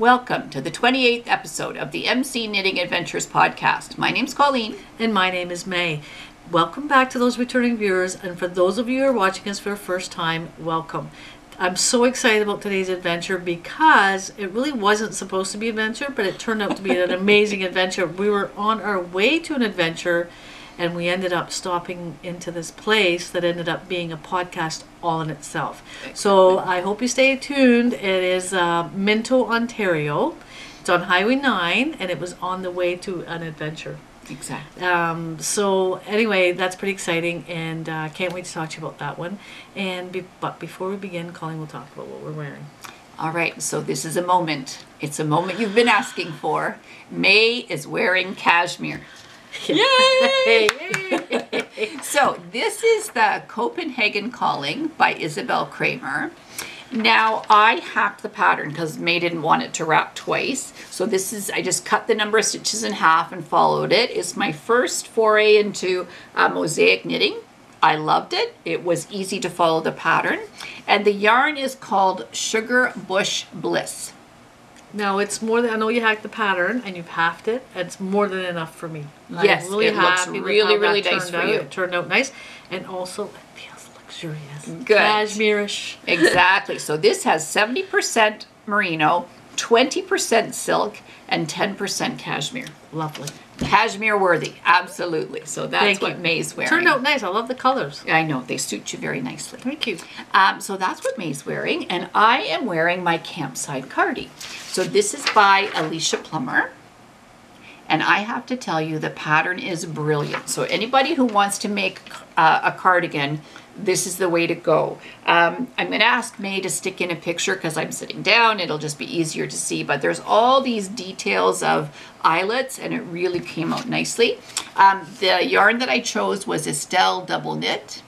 Welcome to the 28th episode of the MC Knitting Adventures podcast. My name's Colleen. And my name is May. Welcome back to those returning viewers, and for those of you who are watching us for the first time, welcome. I'm so excited about today's adventure because it really wasn't supposed to be an adventure, but it turned out to be an amazing adventure. We were on our way to an adventure, and we ended up stopping into this place that ended up being a podcast all in itself. So I hope you stay tuned. It is Minto, Ontario. It's on Highway 9, and it was on the way to an adventure. Exactly. So anyway, that's pretty exciting, and can't wait to talk to you about that one. But before we begin, Colleen will talk about what we're wearing. All right, so this is a moment. It's a moment you've been asking for. May is wearing cashmere. Yay! So this is the Copenhagen Calling by Isabell Kraemer. Now I hacked the pattern because May didn't want it to wrap twice. So this is, I just cut the number of stitches in half and followed it. It's my first foray into mosaic knitting. I loved it. It was easy to follow the pattern. And the yarn is called Sugar Bush Bliss. Now it's more than, I know you hacked the pattern and you've halved it. It's more than enough for me. Yes, I'm really it looks happy really, with how really that nice turned for out. you. It turned out nice, and also it feels luxurious. Good. Cashmere-ish. Exactly. So this has 70% merino, 20% silk, and 10% cashmere. Lovely. Cashmere worthy, absolutely. So that's Thank what you. May's wearing. Turned out nice. I love the colors. I know, they suit you very nicely. Thank you. So that's what May's wearing, and I am wearing my Campside Cardi. So this is by Alicia Plummer, and I have to tell you the pattern is brilliant. So anybody who wants to make a cardigan, this is the way to go. I'm going to ask May to stick in a picture because I'm sitting down. It'll just be easier to see, but there's all these details of eyelets, and it really came out nicely. The yarn that I chose was Estelle double knit,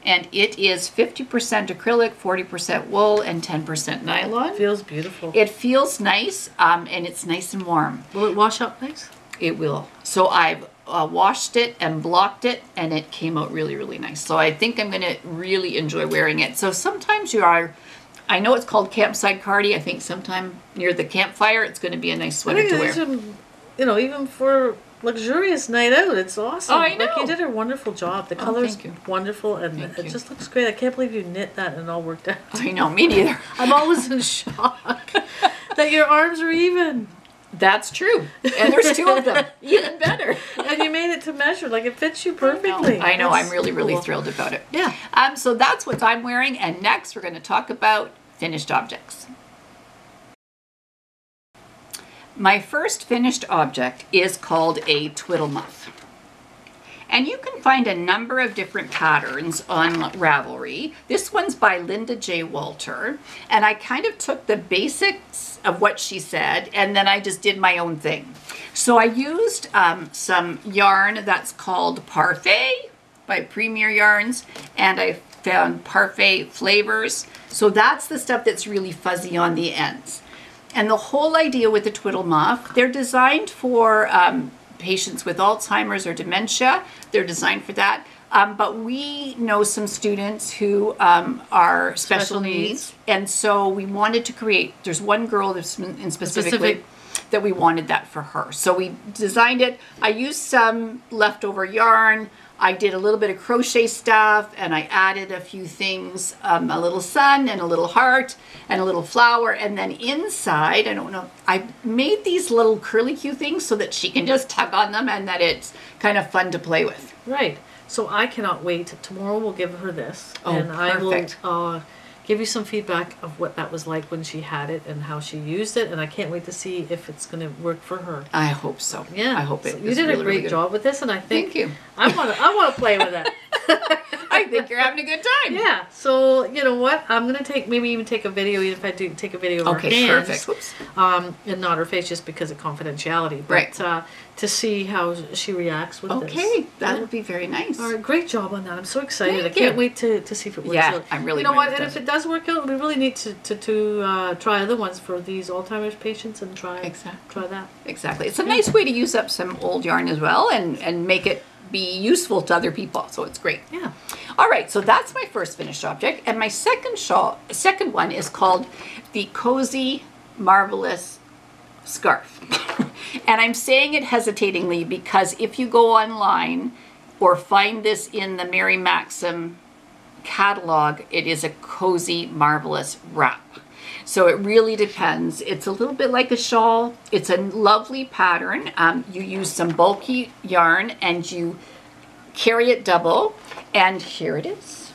and it is 50% acrylic, 40% wool, and 10% nylon. Feels beautiful. It feels nice, and it's nice and warm. Will it wash up nice? It will. So I've washed it and blocked it, and it came out really, really nice. So I think I'm going to really enjoy wearing it. So sometimes I know it's called Campside Cardi. I think sometime near the campfire, it's going to be a nice sweater to wear. Even for luxurious night out, it's awesome. Oh, I know. Like, you did a wonderful job. The color's thank you. wonderful, and it just looks great. I can't believe you knit that and it all worked out. I know, me neither. I'm always in shock that your arms are even. That's true. And there's two of them. Even better. And you made it to measure. Like, it fits you perfectly. I know. That's I'm really, really cool. thrilled about it. Yeah. So that's what I'm wearing. And next we're going to talk about finished objects. My first finished object is called a Twiddlemuff. And you can find a number of different patterns on Ravelry. This one's by Linda J. Walter. And I kind of took the basics of what she said, and then I just did my own thing. So I used some yarn that's called Parfait by Premier Yarns, and I found Parfait flavors. So that's the stuff that's really fuzzy on the ends. And the whole idea with the Twiddlemuff, they're designed for patients with Alzheimer's or dementia. They're designed for that. But we know some students who are special needs. And so we wanted to create, there's one girl that's specifically that we wanted that for her. So we designed it. I used some leftover yarn. I did a little bit of crochet stuff, and I added a few things, a little sun and a little heart and a little flower. And then inside, I don't know, I made these little curly-cue things so that she can just tug on them and that it's kind of fun to play with. Right. So I cannot wait. Tomorrow we'll give her this. Oh, and perfect. I will give you some feedback of what that was like when she had it and how she used it. And I can't wait to see if it's going to work for her. I hope so. Yeah. I hope it. You did really, a great really job with this, and I think Thank you. I want to play with it. I think you're having a good time. Yeah. So you know what? I'm gonna maybe even take a video. Even if I do take a video of her hands, perfect. Whoops. And not her face, just because of confidentiality. But, Right. To see how she reacts with this. Okay, that would be very nice. All right, great job on that. I'm so excited. Thank I can't you. wait to see if it works Yeah, out. I'm really. You know what? glad And if it does work out, we really need to try other ones for these Alzheimer's patients and try that. Exactly. It's a nice way to use up some old yarn as well and make it be useful to other people. So it's great. Yeah. All right, so that's my first finished object, and my second one is called the Cozy marvelous scarf. And I'm saying it hesitatingly because if you go online or find this in the Mary Maxim catalog, it is a cozy, marvelous wrap. So it really depends. It's a little bit like a shawl. It's a lovely pattern. You use some bulky yarn and you carry it double. And here it is.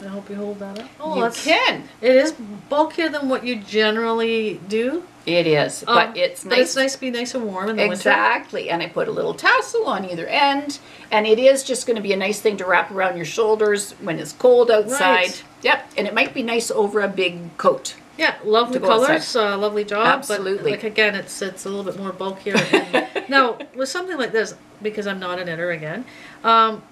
I hope you hold that up. Oh, you can. It is bulkier than what you generally do. It is, but it's nice. But it's nice to be nice and warm in the winter. Exactly, and I put a little tassel on either end, and it is just going to be a nice thing to wrap around your shoulders when it's cold outside. Right. Yep, and it might be nice over a big coat. Yeah, lovely colors, lovely job. Absolutely. But like again, it's a little bit more bulkier. And now, with something like this, because I'm not a knitter again,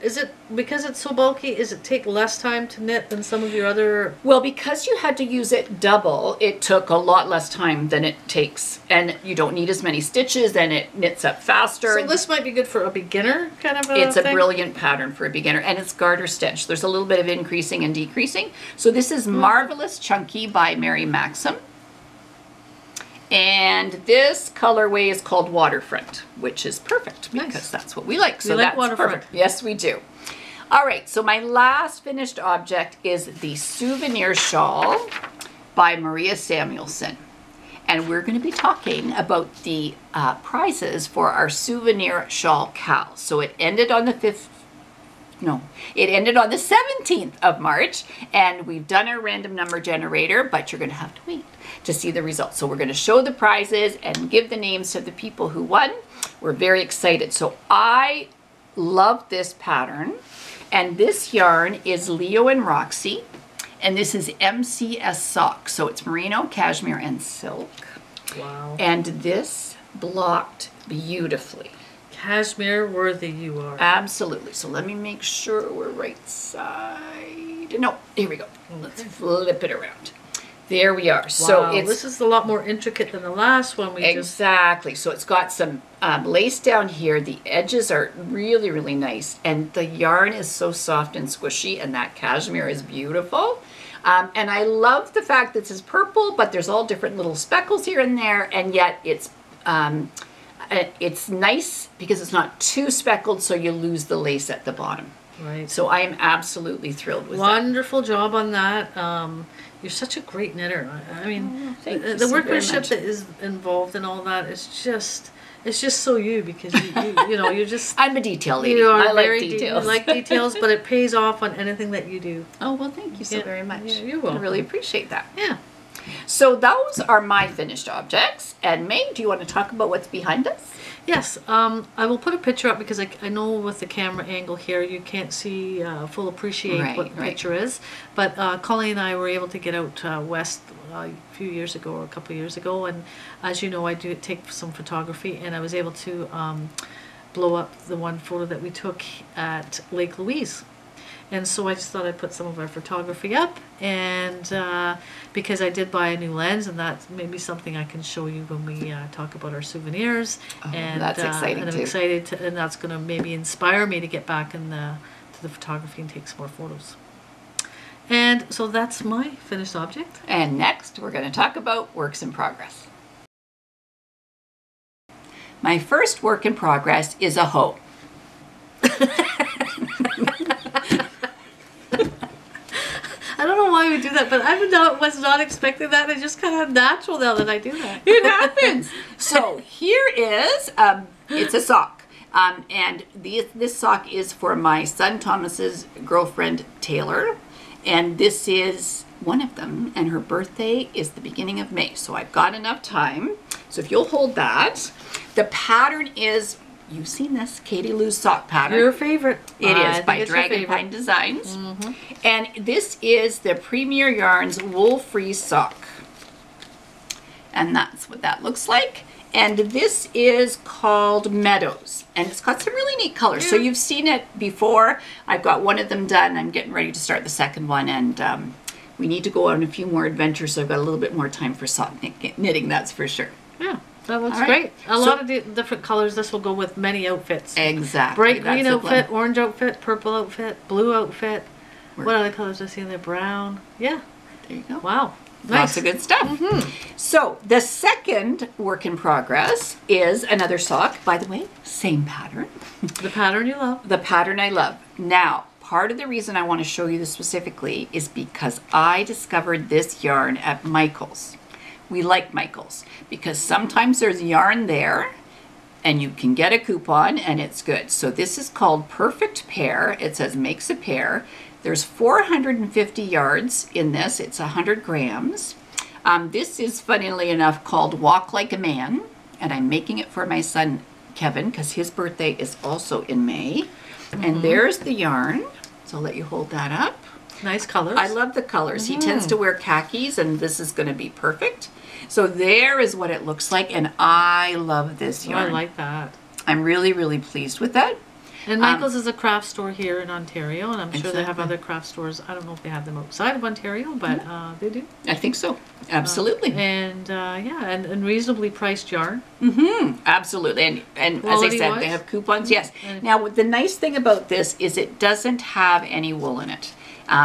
is it because it's so bulky? Is it take less time to knit than some of your other? Well, because you had to use it double, it took a lot less time than it takes, and you don't need as many stitches, and it knits up faster. So this might be good for a beginner kind of a It's thing? a brilliant pattern for a beginner, and it's garter stitch. There's a little bit of increasing and decreasing. So this is Marvelous Chunky by Mary Maxim. And this colorway is called Waterfront, which is perfect because that's what we like. So that's waterfront. Perfect. Yes, we do. All right, so my last finished object is the Souvenir Shawl by Maria Samuelsson. And we're going to be talking about the prizes for our Souvenir Shawl Cal. So it ended on the 17th of March, and we've done our random number generator, but you're going to have to wait to see the results. So we're going to show the prizes and give the names to the people who won. We're very excited. So I love this pattern, and this yarn is Leo and Roxy, and this is MCS Sock. So it's merino, cashmere, and silk. Wow. And this blocked beautifully. Cashmere worthy you are. Absolutely. So let me make sure we're right side. No, here we go. Okay. Let's flip it around. There we are. Wow, so this is a lot more intricate than the last one. Exactly. So it's got some lace down here. The edges are really, really nice. And the yarn is so soft and squishy, and that cashmere is beautiful. And I love the fact that this is purple, but there's all different little speckles here and there, and yet it's nice because it's not too speckled, so you lose the lace at the bottom. Right. So I am absolutely thrilled with Wonderful job on that. You're such a great knitter. I mean, the workmanship that is involved in all that is just, it's just so you, because you know, you're just... I'm a detail lady. You are I like details. You like details, but it pays off on anything that you do. Oh, well, thank you so very much. Yeah, you're welcome. I really appreciate that. Yeah. So those are my finished objects. And May, do you want to talk about what's behind us? Yes, I will put a picture up because I know with the camera angle here you can't see full appreciate what the picture is. But Colleen and I were able to get out west a few years ago, or a couple of years ago, and as you know, I do take some photography, and I was able to blow up the one photo that we took at Lake Louise. And so I just thought I'd put some of our photography up, and because I did buy a new lens, and that's maybe something I can show you when we talk about our souvenirs. Oh, and that's exciting and I'm too. excited to, and that's going to maybe inspire me to get back in to the photography and take some more photos. And so that's my finished object. And next, we're going to talk about works in progress. My first work in progress is a hoe. I don't know why we do that, but I was not expecting that. It's just kind of natural now that I do that. It happens. So here is, it's a sock. And this sock is for my son Thomas's girlfriend Taylor. And this is one of them. And her birthday is the beginning of May. So I've got enough time. So if you'll hold that. The pattern is... You've seen this, Katy Lou's sock pattern. Your favorite. It is by Dragonpine Designs. Mm-hmm. And this is the Premier Yarns Wool Free Sock. And that's what that looks like. And this is called Meadows. And it's got some really neat colors. Yeah. So you've seen it before. I've got one of them done. I'm getting ready to start the second one. And we need to go on a few more adventures. So I've got a little bit more time for sock knitting, that's for sure. Yeah. That looks great. A lot of different colors. This will go with many outfits. Exactly. Bright green outfit, orange outfit, purple outfit, blue outfit. What other colors do I see in there? Brown. Yeah. There you go. Wow. Lots of good stuff. So the second work in progress is another sock. By the way, same pattern. The pattern you love. The pattern I love. Now, part of the reason I want to show you this specifically is because I discovered this yarn at Michael's. We like Michael's because sometimes there's yarn there and you can get a coupon and it's good. So this is called Perfect Pair. It says makes a pair. There's 450 yards in this. It's 100 grams. This is, funnily enough, called Walk Like a Man, and I'm making it for my son Kevin because his birthday is also in May. And there's the yarn. So I'll let you hold that up. Nice colors. I love the colors. He tends to wear khakis, and this is going to be perfect. So there is what it looks like, and I love this yarn. I like that. I'm really, really pleased with that. And Michael's is a craft store here in Ontario, and I'm sure they have other craft stores. I don't know if they have them outside of Ontario, but they do. I think so. Absolutely. And reasonably priced yarn. Absolutely. And as I said, they have coupons. Yes. Now, the nice thing about this is it doesn't have any wool in it.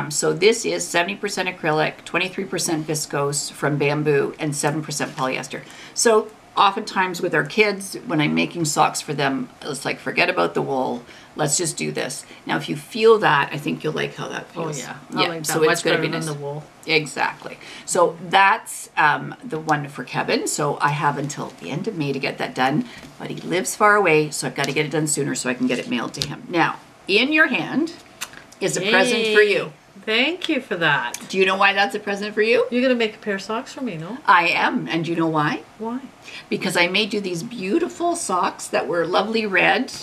So this is 70% acrylic, 23% viscose from bamboo, and 7% polyester. So oftentimes with our kids, when I'm making socks for them, it's like, forget about the wool. Let's just do this. Now, if you feel that, I think you'll like how that feels. Oh, yeah. I like that. So much it's going to be better nice. than the wool. Exactly. So that's the one for Kevin. So I have until the end of May to get that done, but he lives far away, so I've got to get it done sooner so I can get it mailed to him. Now, in your hand is a present for you. Thank you for that. Do you know why that's a present for you? You're going to make a pair of socks for me, no? I am. And do you know why? Why? Because I made you these beautiful socks that were lovely red.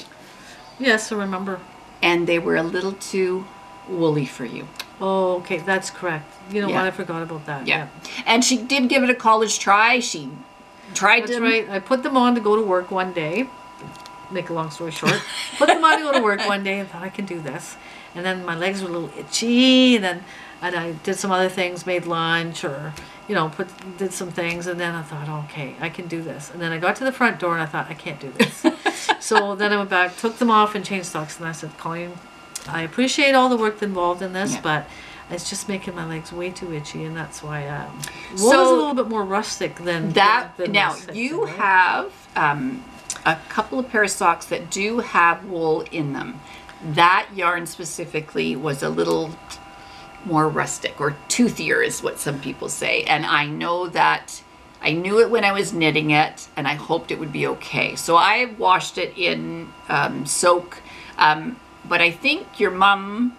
Yes, I remember. And they were a little too woolly for you. Oh, okay. That's correct. You know what? I forgot about that. Yeah. And she did give it a college try. She tried That's them. right. I put them on to go to work one day. Make a long story short. Put them on to go to work one day and thought, I can do this. And then my legs were a little itchy, and I did some other things, made lunch, or did some things, and then I thought, okay, I can do this. And then I got to the front door and I thought, I can't do this. So then I went back, took them off, and changed socks. And I said, Colleen, I appreciate all the work involved in this, but it's just making my legs way too itchy, and that's why wool is a little bit more rustic than that. Than now you have a couple of pair of socks that do have wool in them. That yarn specifically was a little more rustic, or toothier is what some people say. And I know that I knew it when I was knitting it, and I hoped it would be okay. So I washed it in soak, but I think your mom...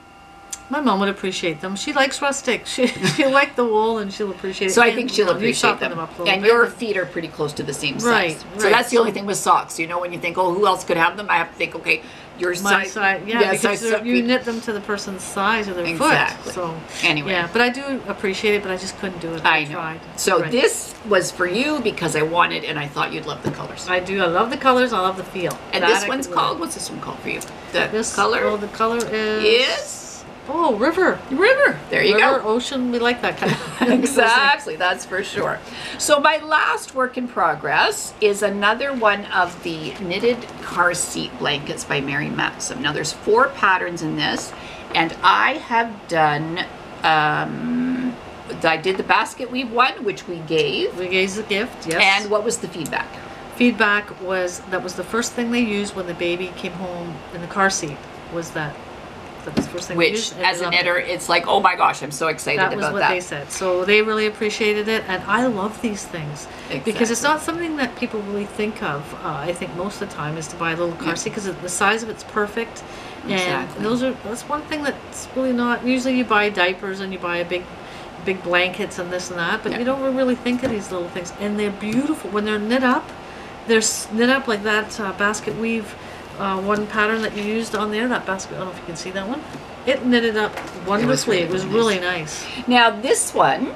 My mom would appreciate them. She likes rustic. She'll like the wool, and she'll appreciate it. So I think she'll appreciate them. And your bit. feet are pretty close to the same size. Right. So that's the only thing with socks. When you think, oh, who else could have them? I have to think, okay, your size. Because you knit them to the person's size of their foot. So anyway. Yeah, but I do appreciate it, but I just couldn't do it. I tried. So this was for you because I wanted, and I thought you'd love the colors. I do. I love the colors. I love the feel. And this one's called, what's this one called for you? The color? Oh, the color is... Oh, river. There you go. River, ocean, we like that kind of Exactly, that's for sure. So my last work in progress is another one of the knitted car seat blankets by Maxim. Now there's 4 patterns in this, and I have done, I did the Basketweave one, which we gave. We gave as a gift, yes. And what was the feedback? Feedback was that was the first thing they used when the baby came home in the car seat, was that. That was the first thing Which, as a knitter, it's like, oh my gosh, I'm so excited about that. That was what they said. So they really appreciated it, and I love these things. Exactly. Because it's not something that people really think of, I think most of the time, is to buy a little car seat, because the size of it's perfect. And that's one thing that's really not, usually you buy diapers and you buy a big blankets and this and that, but you don't really think of these little things. And they're beautiful. When they're knit up like that Basketweave one pattern that you used on there, that basket, I don't know if you can see that one. It knitted up wonderfully. It was really nice. Now this one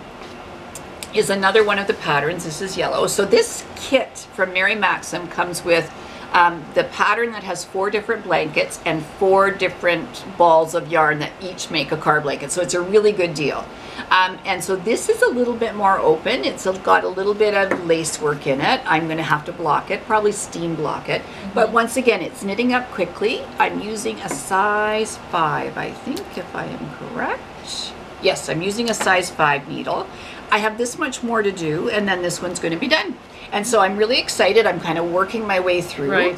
is another one of the patterns. This is yellow. So this kit from Maxim comes with the pattern that has 4 different blankets and 4 different balls of yarn that each make a car blanket. So it's a really good deal. And so this is a little bit more open. It's got a little bit of lace work in it. I'm going to have to block it, probably steam block it. But once again, it's knitting up quickly. I'm using a size 5, I think, if I am correct. Yes, I'm using a size 5 needle. I have this much more to do, and then this one's going to be done. And so I'm really excited. I'm kind of working my way through. Right.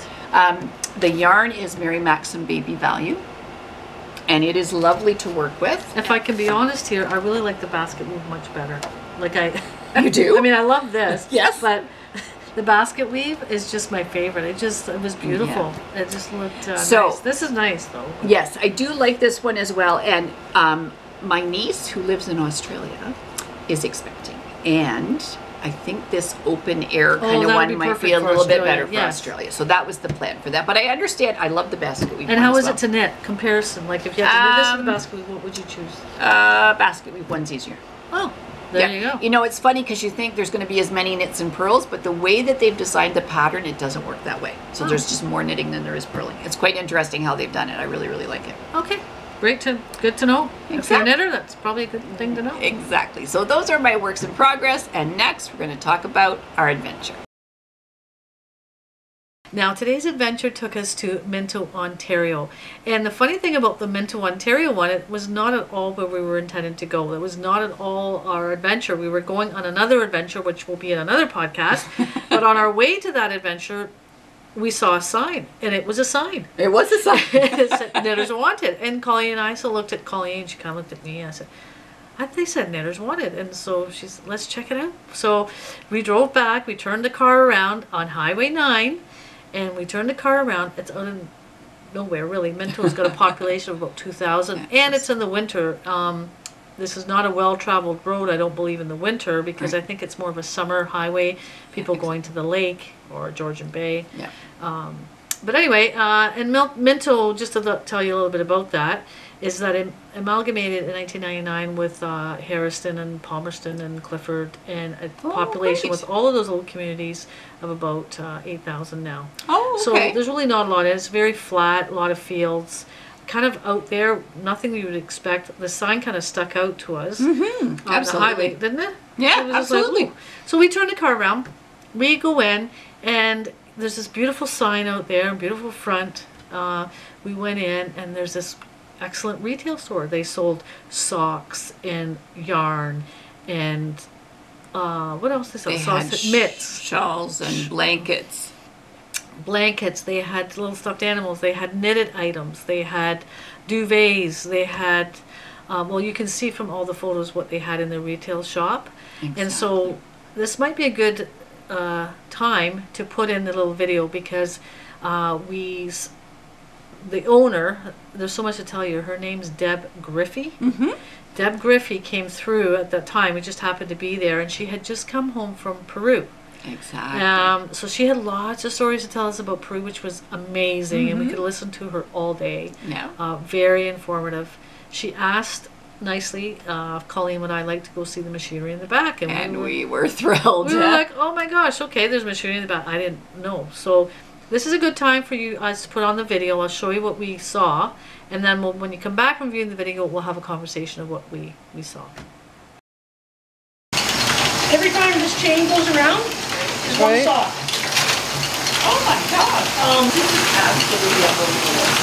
The yarn is Mary Maxim Baby Value, and it is lovely to work with. If I can be honest here, I really like the Basketweave much better. Like You do? I mean, I love this. Yes. But the Basketweave is just my favorite. It was beautiful. Yeah. It just looked nice. This is nice, though. Yes, I do like this one as well. And my niece, who lives in Australia, is expecting. And I think this open air kind of one might be a little bit better for Australia. So that was the plan for that. But I understand. I love the Basketweave. And how is it to knit? Comparison. Like if you had to knit this and the Basketweave, what would you choose? Basketweave one's easier. Oh. There you go. You know, it's funny because you think there's going to be as many knits and purls, but the way that they've designed the pattern, it doesn't work that way. So there's just more knitting than there is purling. It's quite interesting how they've done it. I really, really like it. Okay. Good to know. Exactly. If you're a knitter, that's probably a good thing to know. Exactly. So those are my works in progress. And next, we're going to talk about our adventure. Now, today's adventure took us to Minto, Ontario. And the funny thing about the Minto, Ontario one, it was not at all where we were intended to go. It was not at all our adventure. We were going on another adventure, which will be in another podcast. But on our way to that adventure, we saw a sign. And it was a sign. It was a sign. It said, Knitters Wanted. And Colleen and I looked at Colleen. She kind of looked at me. And I said, they said Knitters Wanted. And so she said, let's check it out. So we drove back. We turned the car around on Highway 9. And we turned the car around. It's out of nowhere, really. Minto's got a population of about 2,000. And it's in the winter. This is not a well-traveled road, I don't believe, in the winter, because I think it's more of a summer highway. People going to the lake or Georgian Bay. Yeah. But anyway, and Minto, just to tell you a little bit about that, is that it amalgamated in 1999 with Harriston and Palmerston and Clifford, and a population with all of those little communities of about 8,000 now. Oh, okay. So there's really not a lot. It's very flat, a lot of fields, kind of out there, nothing you would expect. The sign kind of stuck out to us on the highway, didn't it? Yeah, it was absolutely. Like, so we turned the car around, we go in, and there's this beautiful sign out there, beautiful front. We went in, and there's this excellent retail store. They sold socks and yarn and what else they sold? Socks, mitts, shawls and blankets. They had little stuffed animals. They had knitted items. They had duvets. They had well, you can see from all the photos what they had in the retail shop. Exactly. And so this might be a good time to put in the little video, because the owner, there's so much to tell you. Her name's Deb Griffey. Deb Griffey came through at that time. We just happened to be there, and she had just come home from Peru. Exactly. So she had lots of stories to tell us about Peru, which was amazing, and we could listen to her all day. Yeah. Very informative. She asked nicely if Colleen and I like to go see the machinery in the back, and we were thrilled. We were like, oh my gosh, okay, there's machinery in the back. I didn't know. So this is a good time for you guys to put on the video. I'll show you what we saw, and then when you come back from viewing the video, we'll have a conversation of what we saw. Every time this chain goes around, there's one sock. Oh my God! This is absolutely unbelievable.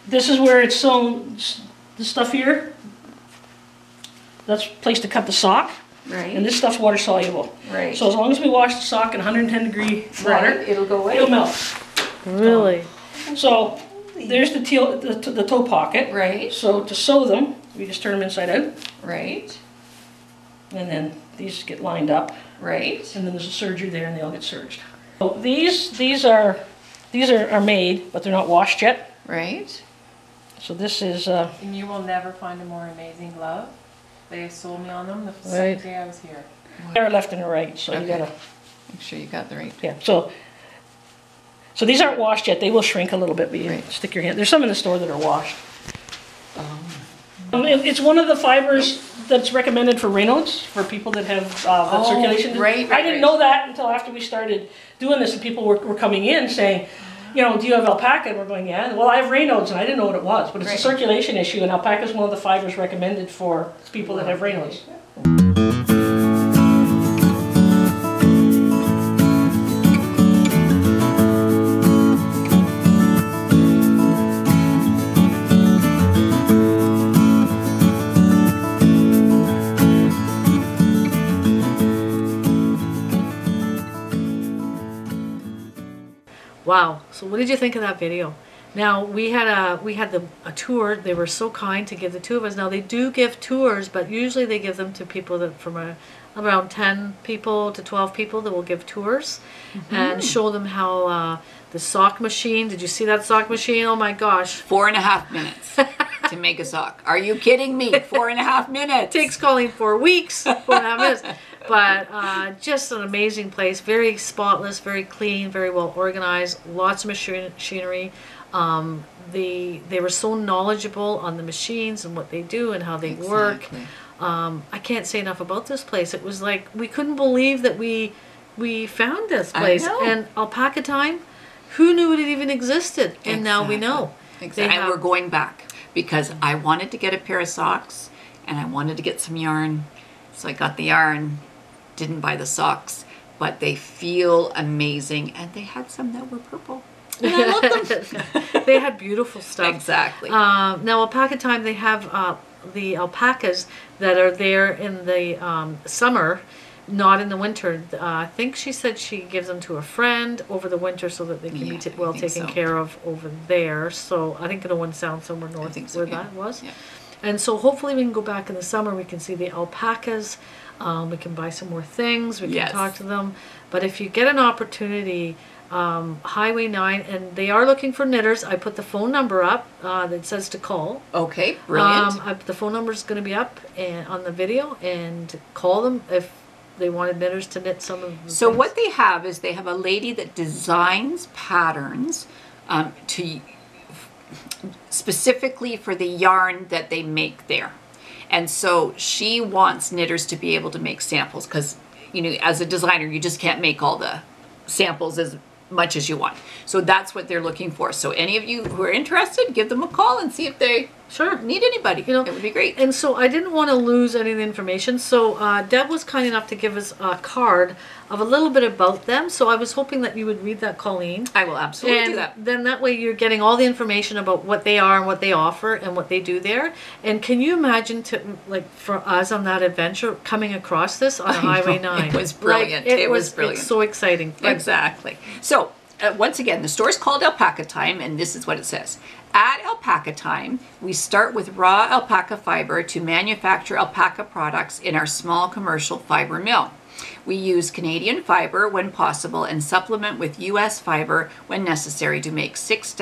This is where it's sewn. The stuff here, that's a place to cut the sock. Right. And this stuff's water soluble. Right. So as long as we wash the sock in 110-degree water, it'll go away. It'll melt. Really? So there's the toe pocket. Right. So to sew them, we just turn them inside out. Right. And then these get lined up. Right. And then there's a serger there, and they all get serged. So these are made, but they're not washed yet. Right. So this is. And you will never find a more amazing glove. They sold me on them the second day I was here. They're left and right, so you gotta make sure you got the right. Yeah. So these aren't washed yet. They will shrink a little bit, but you stick your hand. There's some in the store that are washed. It's one of the fibers that's recommended for Raynaud's, for people that have that circulation. Right. I didn't know that until after we started doing this, and people were coming in saying, you know, do you have alpaca? And we're going, yeah. Well, I have Raynaud's, and I didn't know what it was, but it's a circulation issue, and alpaca is one of the fibers recommended for people that have Raynaud's. Wow. So what did you think of that video? Now we had a tour. They were so kind to give the two of us. Now they do give tours, but usually they give them to people that from around 10 people to 12 people that will give tours and show them how the sock machine. Did you see that sock machine? Oh my gosh. 4.5 minutes to make a sock. Are you kidding me? 4.5 minutes. Takes Colleen 4 weeks, 4.5 minutes. But just an amazing place. Very spotless, very clean, very well organized. Lots of machinery. They were so knowledgeable on the machines and what they do and how they work. I can't say enough about this place. It was like we couldn't believe that we found this place. And Alpaca Time, who knew it even existed? And now we know. Exactly. And we're going back because I wanted to get a pair of socks and I wanted to get some yarn. So I got the yarn, didn't buy the socks, but they feel amazing. And they had some that were purple. And I love them. They had beautiful stuff. Exactly. Now Alpaca Time, they have the alpacas that are there in the summer, not in the winter. I think she said she gives them to a friend over the winter so that they can be well taken care of over there. So I think in Owen Sound somewhere north where that was. Yeah. And so hopefully we can go back in the summer. We can see the alpacas. We can buy some more things. We can talk to them. But if you get an opportunity, Highway 9, and they are looking for knitters. I put the phone number up that says to call. Okay, brilliant. The phone number is going to be up on the video, and call them if they wanted knitters to knit some of the So things. what they have is they have a lady that designs patterns specifically for the yarn that they make there. And so she wants knitters to be able to make samples because, you know, as a designer, you just can't make all the samples as much as you want. So that's what they're looking for. So any of you who are interested, give them a call and see if they need anybody. You know, it would be great. And so I didn't want to lose any of the information. So Deb was kind enough to give us a card of a little bit about them. So I was hoping that you would read that, Colleen. I will absolutely do that. Then that way you're getting all the information about what they are and what they offer and what they do there. And can you imagine for us on that adventure coming across this on Highway 9? It was brilliant. It was brilliant. It's so exciting. Exactly. So once again, the store's called Alpaca Time, and this is what it says. At Alpaca Time, we start with raw alpaca fiber to manufacture alpaca products in our small commercial fiber mill. We use Canadian fiber when possible and supplement with U.S. fiber when necessary to make six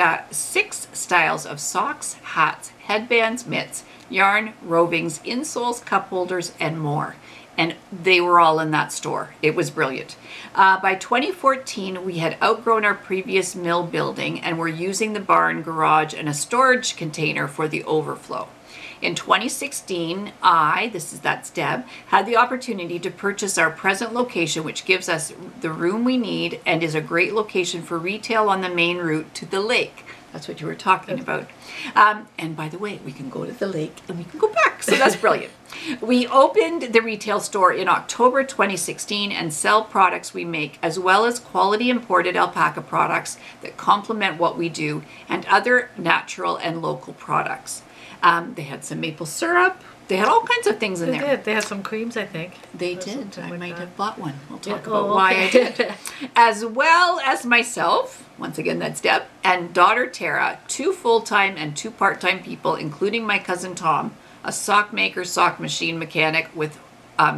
styles of socks, hats, headbands, mitts, yarn, rovings, insoles, cup holders, and more. And they were all in that store. It was brilliant. By 2014, we had outgrown our previous mill building and were using the barn, garage, and a storage container for the overflow. In 2016, that's Deb, had the opportunity to purchase our present location, which gives us the room we need and is a great location for retail on the main route to the lake. That's what you were talking about. And by the way, we can go to the lake and we can go back. So that's brilliant. We opened the retail store in October 2016 and sell products we make, as well as quality imported alpaca products that complement what we do and other natural and local products. They had some maple syrup. They had all kinds of things in there. They did. They had some creams, I think. They did. I might have bought one. We'll talk about why I did. As well as myself, once again, that's Deb, and daughter Tara, 2 full-time and 2 part-time people, including my cousin Tom, a sock maker, sock machine mechanic with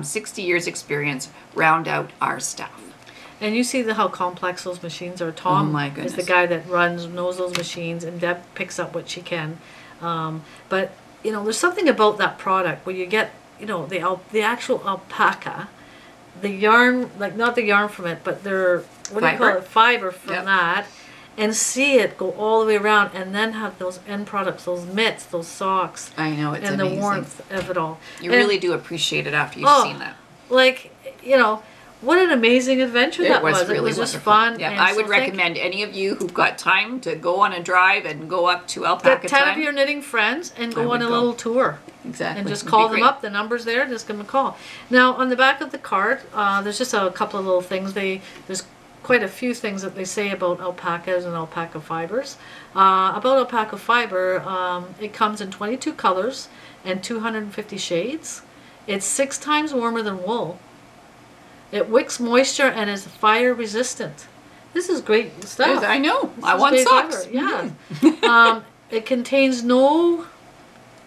60 years experience, round out our staff. And you see how complex those machines are. Tom is the guy that knows those machines, and Deb picks up what she can. But you know, there's something about that product where you get, you know, the actual alpaca, the yarn, like not the yarn from it, but their fiber from that, and see it go all the way around, and then have those end products, those mitts, those socks. I know, it's and amazing. The warmth of it all. You really do appreciate it after you've seen that. Like, you know, what an amazing adventure that was. Really it was wonderful. Just fun. Yeah, and I would recommend any of you who've got time to go on a drive and go up to Alpaca Get 10 Time. of your knitting friends and go on a little tour. Exactly. And just call them up. The number's there. Just give them a call. Now, on the back of the card, there's just a couple of little things. There's quite a few things that they say about alpacas and alpaca fibers. About alpaca fiber, it comes in 22 colors and 250 shades. It's 6 times warmer than wool. It wicks moisture and is fire resistant. This is great stuff. I know. This I is want great socks. fiber, Yeah. It contains no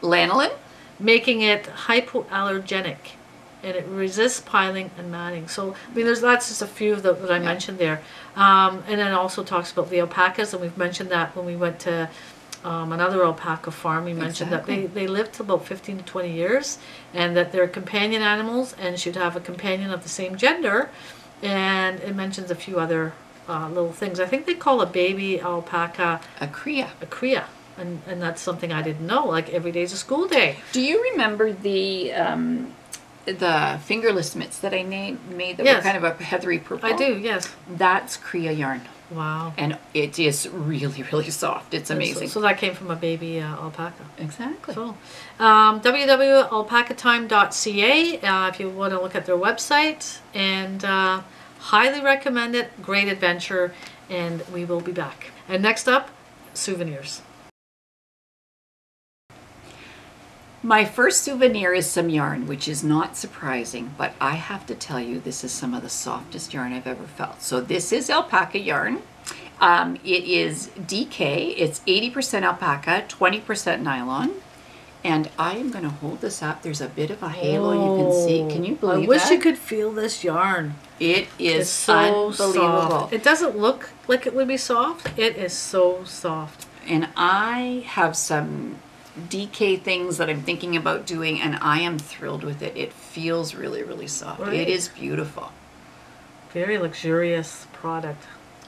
Lanolin. making it hypoallergenic, and it resists piling and matting. So, I mean, that's just a few that I mentioned there. And then it also talks about the alpacas, and we've mentioned that when we went to another alpaca farm. We mentioned that they live to about 15 to 20 years, and that they're companion animals and should have a companion of the same gender. And it mentions a few other little things. I think they call a baby alpaca A cria. a cria. And that's something I didn't know. Like every day's a school day. Do you remember the fingerless mitts that I made that Yes. were kind of a heathery purple? I do, yes. That's cria yarn. Wow. And it is really, really soft. It's amazing. So that came from a baby alpaca. Exactly. So, www.alpacatime.ca if you want to look at their website. And highly recommend it. Great adventure. And we will be back. And next up, souvenirs. My first souvenir is some yarn, which is not surprising, but I have to tell you, this is some of the softest yarn I've ever felt. So this is alpaca yarn. It is DK. It's 80% alpaca, 20% nylon. And I am going to hold this up. There's a bit of a halo you can see. Can you believe I wish that? you could feel this yarn. It is It's so unbelievable. soft. It doesn't look like it would be soft. It is so soft. And I have some DK things that I'm thinking about doing, and I am thrilled with it. It feels really, really soft. Right. It is beautiful. Very luxurious product.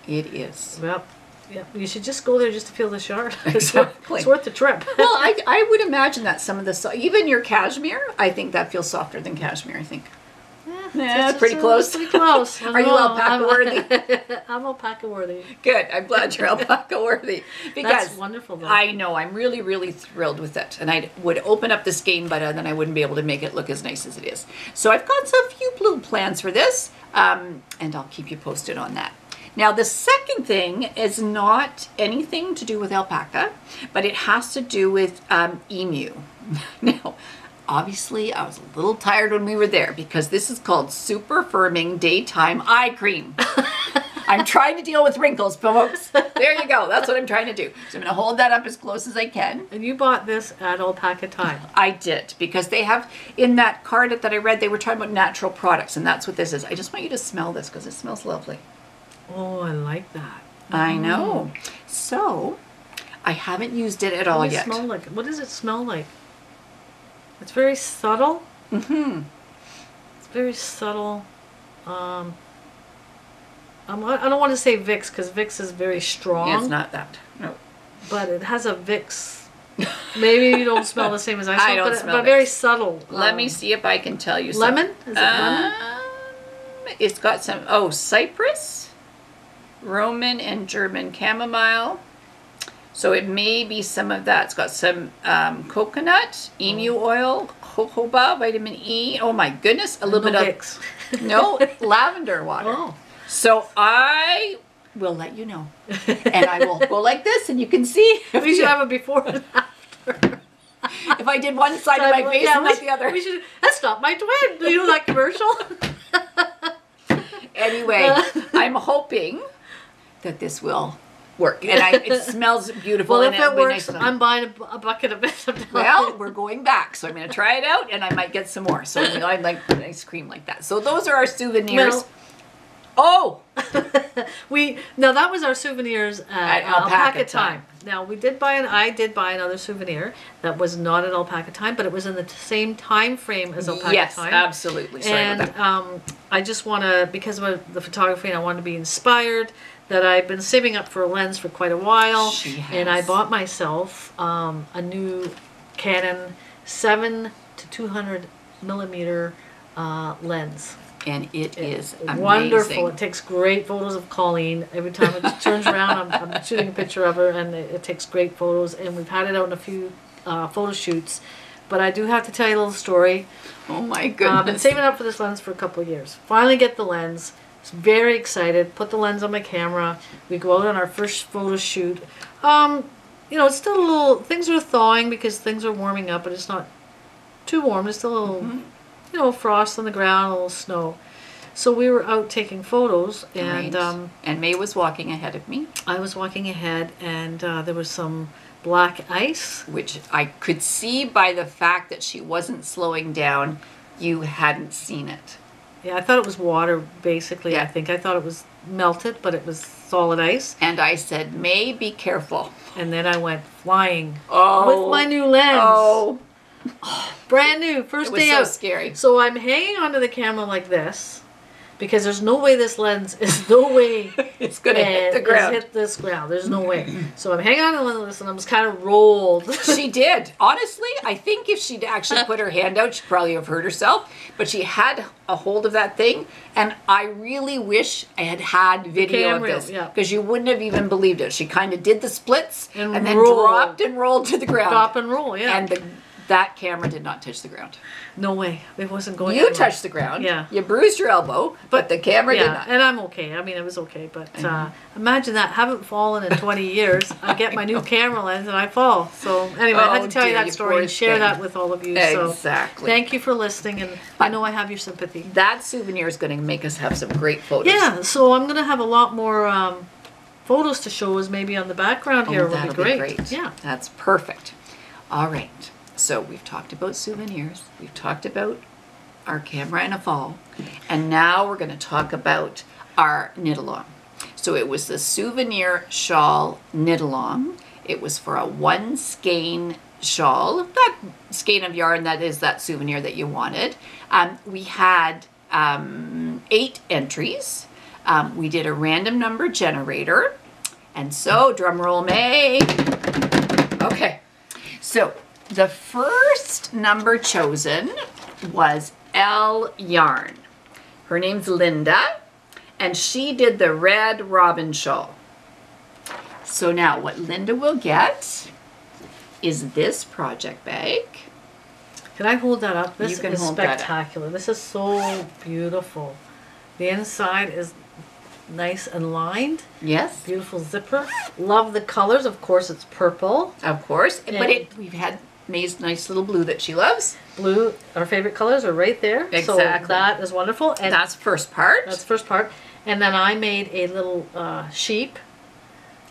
It is. Well, yeah, you should just go there just to feel the yarn. Exactly. It's worth the trip. Well, I would imagine that some of the, even your cashmere, I think that feels softer than cashmere, I think. Yeah, it's pretty close. Pretty close. Are you alpaca worthy? I'm alpaca worthy. Good. I'm glad you're alpaca worthy. Because That's wonderful, though. I know. I'm really, really thrilled with it. And I would open up the skein, but then I wouldn't be able to make it look as nice as it is. So I've got a few little plans for this, and I'll keep you posted on that. Now, the second thing is not anything to do with alpaca, but it has to do with emu. Now, obviously, I was a little tired when we were there because this is called Super Firming Daytime Eye Cream. I'm trying to deal with wrinkles, folks. There you go. That's what I'm trying to do. So I'm going to hold that up as close as I can. And you bought this at Alpaca Time. I did, because they have, in that card that I read, they were talking about natural products, and that's what this is. I just want you to smell this because it smells lovely. Oh, I like that. I know. So, I haven't used it at all What does it yet. smell like? What does it smell like? It's very subtle. Mm-hmm. It's very subtle. I don't want to say Vicks because Vicks is very strong. Yeah, it's not that. No. But it has a Vicks. Maybe you don't smell the same as I smell. I don't smell but very Vicks. subtle. Let me see if I can tell you Lemon? something. Is it lemon? It's got some, cypress, Roman and German chamomile. So it may be some of that. It's got some coconut, emu oil, jojoba, vitamin E. Oh my goodness, a little bit Vicks. of no lavender water. Oh. So I will let you know, and I will go like this, and you can see. We should have a before and after. If I did one side of my face and not the other. We should. That's not my twin. Do you know that commercial? Anyway, I'm hoping that this will work, and it smells beautiful. Well, and if it it'll be works, nice. I'm buying a bucket of it. Well, we're going back, so I'm going to try it out, and I might get some more. So I like ice cream like that. So those are our souvenirs. Well, oh, Now that was our souvenirs at Alpaca Alpaca Time. Now I did buy another souvenir that was not at Alpaca Time, but it was in the same time frame as Alpaca yes, Time. absolutely. Sorry And about that. I just want to, because of the photography, and I want to be inspired, that I've been saving up for a lens for quite a while. She has. And I bought myself a new Canon 7 to 200 millimeter lens. And it is amazing. Wonderful. It takes great photos of Colleen. Every time it turns around, I'm shooting a picture of her, and it takes great photos. And we've had it out in a few photo shoots. But I do have to tell you a little story. Oh my I've goodness. been saving up for this lens for a couple of years. Finally get the lens. I was very excited. Put the lens on my camera. We go out on our first photo shoot. It's still a little, things are thawing because things are warming up, but it's not too warm. It's still a little, frost on the ground, a little snow. So we were out taking photos, and Right. And May was walking ahead of me, I was walking ahead, and there was some black ice. which I could see by the fact that she wasn't slowing down. You hadn't seen it. Yeah, I thought it was water, basically. Yeah. I think I thought it was melted, but it was solid ice. And I said, May, be careful. And then I went flying Oh. with my new lens. Oh, Brand new, first it was day so out. scary. So I'm hanging onto the camera like this, because there's no way this lens is no way It's going to hit the it's ground. hit this ground. There's no way. So I'm hanging on to the lens, and I'm just kind of rolled. She did. Honestly, I think if she'd actually put her hand out, she'd probably have hurt herself. But she had a hold of that thing, and I really wish I had had video of camera, this, yeah. because you wouldn't have even believed it. She kind of did the splits And and then rolled. dropped and rolled to the ground. Stop and roll, yeah. And that camera did not touch the ground. No way. It wasn't going You anywhere. touched the ground. Yeah. You bruised your elbow, but the camera did Yeah, not. and I'm okay. I mean, it was okay. But imagine that. Haven't fallen in 20 years. I get my new camera lens and I fall. So anyway, I had Oh, to tell you dear, that you story poor and share thing. that with all of you. Exactly. So thank you for listening. And I know I have your sympathy. That souvenir is going to make us have some great photos. Yeah, so I'm going to have a lot more photos to show us maybe on the background here. Oh, Would that'll be great. Yeah. That's perfect. All right. So we've talked about souvenirs. We've talked about our camera in a fall. And now we're going to talk about our knit-along. So it was the Souvenir Shawl knit-along. It was for a 1 skein shawl. That skein of yarn, that is that souvenir that you wanted. We had 8 entries. We did a random number generator. And so, drum roll, May. Okay. So the first number chosen was L Yarn. Her name's Linda, and she did the red Robin Shawl. So now what Linda will get is this project bag. Can I hold that up? This You can is hold that up. spectacular. This is so beautiful. The inside is nice and lined. Yes, Beautiful zipper. Love the colors. Of course, it's purple, of course. But And- we've had May's nice little blue that she loves. blue. Our favorite colors are right there. So Exactly. that is wonderful. And That's first part, that's the first part. And then I made a little sheep.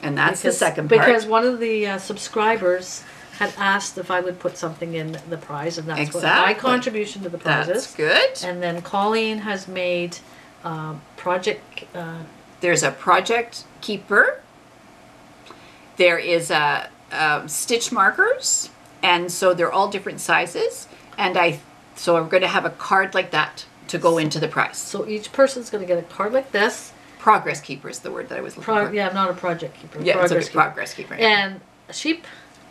and that's the second part. Because one of the subscribers had asked if I would put something in the prize, and that's what my Exactly. contribution to the prize That's is. good. And then Colleen has made project. There's a project keeper. There is a stitch markers, and so they're all different sizes. And so I'm going to have a card like that to go into the prize. So each person's going to get a card like this. Progress keeper is the word that I was looking for. Yeah, I'm not a project keeper. Yeah, it's progress okay. Progress keeper. And a sheep,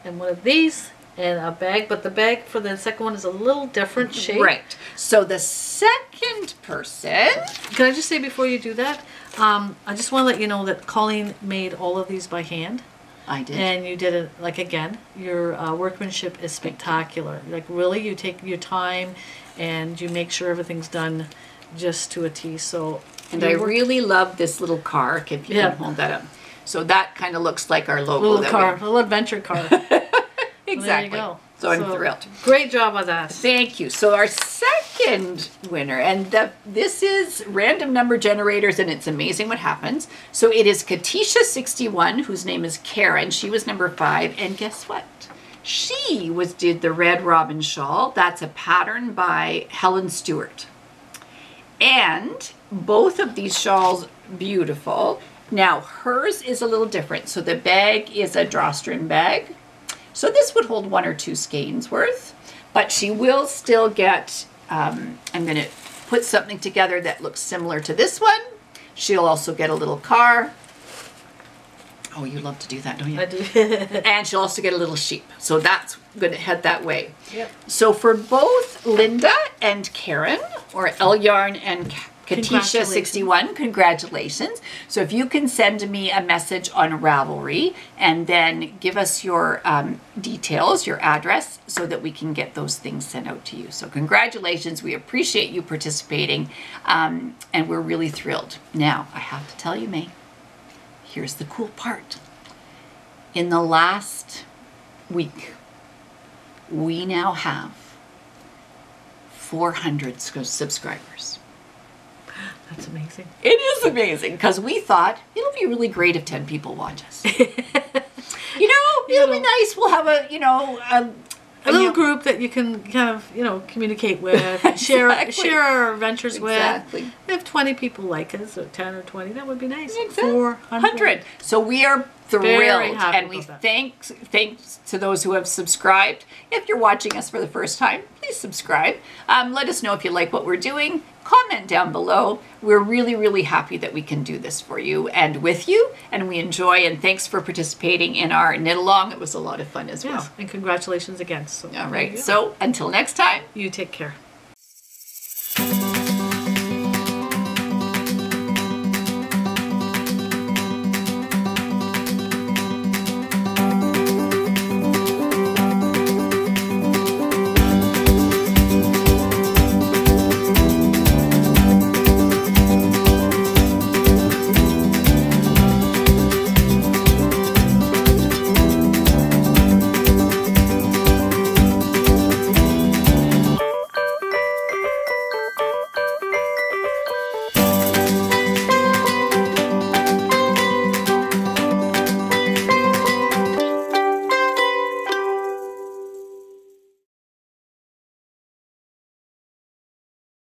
and one of these, and a bag. But the bag for the second one is a little different shape. Right. So the second person. Can I just say before you do that, I just want to let you know that Colleen made all of these by hand. I did. And you did it, like, again, your workmanship is spectacular. Like, really, you take your time and you make sure everything's done just to a T. So, And I really love this little car, if you Yeah. can hold that up. So that kind of looks like our logo. little that car, little adventure car. Exactly. There you go. So I'm thrilled. Great job on that. Thank you. So our second winner, and this is random number generators, and it's amazing what happens. So it is Katisha61, whose name is Karen. She was number 5, and guess what? She did the red Robin Shawl. That's a pattern by Helen Stewart. And both of these shawls, beautiful. Now hers is a little different. So the bag is a drawstring bag. So this would hold 1 or 2 skeins worth, but she will still get, I'm going to put something together that looks similar to this one. She'll also get a little car. Oh, you love to do that, don't you? I do. And she'll also get a little sheep. So that's going to head that way. Yep. So for both Linda and Karen, or L Yarn and Katisha61, congratulations. So if you can send me a message on Ravelry and then give us your details, your address, so that we can get those things sent out to you. So congratulations. We appreciate you participating, and we're really thrilled. Now, I have to tell you, May, here's the cool part. In the last week, we now have 400 subscribers. That's amazing. It is amazing because we thought it'll be really great if 10 people watch us. It'll be nice. We'll have a little group that you can kind of, communicate with, and share our adventures Exactly. with. If 20 people like us, or 10 or 20, that would be nice. Exactly. 400. So we are Very thrilled, happy and we about that. thanks to those who have subscribed. If you're watching us for the first time, please subscribe. Let us know if you like what we're doing. Comment down below. We're really, really happy that we can do this for you and with you, and we enjoy. And thanks for participating in our knit along. It was a lot of fun as well. Yes, and congratulations again. So, All right. So until next time. you take care.